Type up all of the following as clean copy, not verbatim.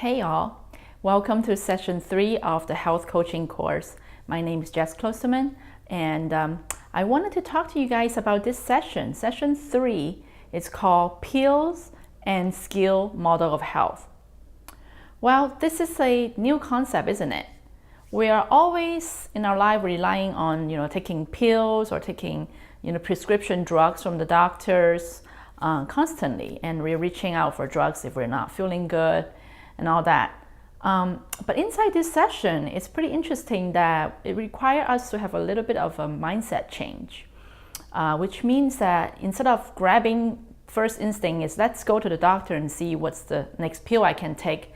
Hey all, welcome to session 3 of the health coaching course. My name is Jess Kloosterman, and I wanted to talk to you guys about this session. Session 3 is called Pills and Skill Model of Health. Well, this is a new concept, isn't it? We are always in our life relying on, taking pills or taking, prescription drugs from the doctors constantly, and we're reaching out for drugs if we're not feeling good and all that. But inside this session, it's pretty interesting that it requires us to have a little bit of a mindset change, which means that instead of grabbing, first instinct is let's go to the doctor and see what's the next pill I can take.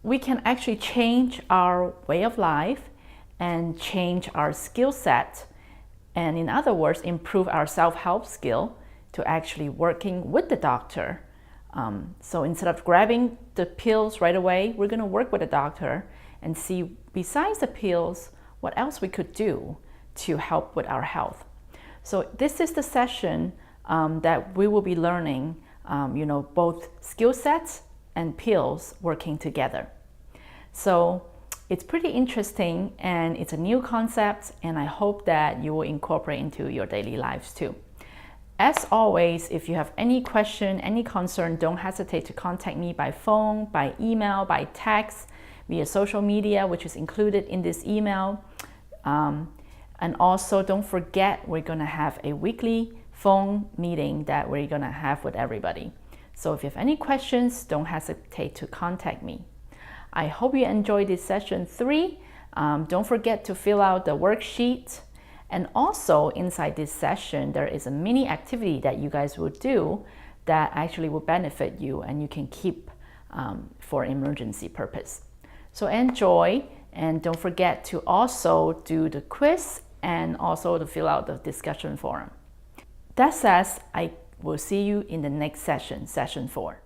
We can actually change our way of life and change our skill set, and in other words, improve our self-help skill to actually working with the doctor. So instead of grabbing the pills right away, we're going to work with the doctor and see, besides the pills, what else we could do to help with our health. So this is the session that we will be learning, both skill sets and pills working together. So it's pretty interesting, and it's a new concept, and I hope that you will incorporate into your daily lives too. As always, if you have any question, any concern, don't hesitate to contact me by phone, by email, by text, via social media, which is included in this email. And also don't forget, we're gonna have a weekly phone meeting that we're gonna have with everybody. So if you have any questions, don't hesitate to contact me. I hope you enjoyed this session 3. Don't forget to fill out the worksheet. And also inside this session, there is a mini activity that you guys will do that actually will benefit you, and you can keep for emergency purpose. So enjoy, and don't forget to also do the quiz and also to fill out the discussion forum. That says, I will see you in the next session, session 4.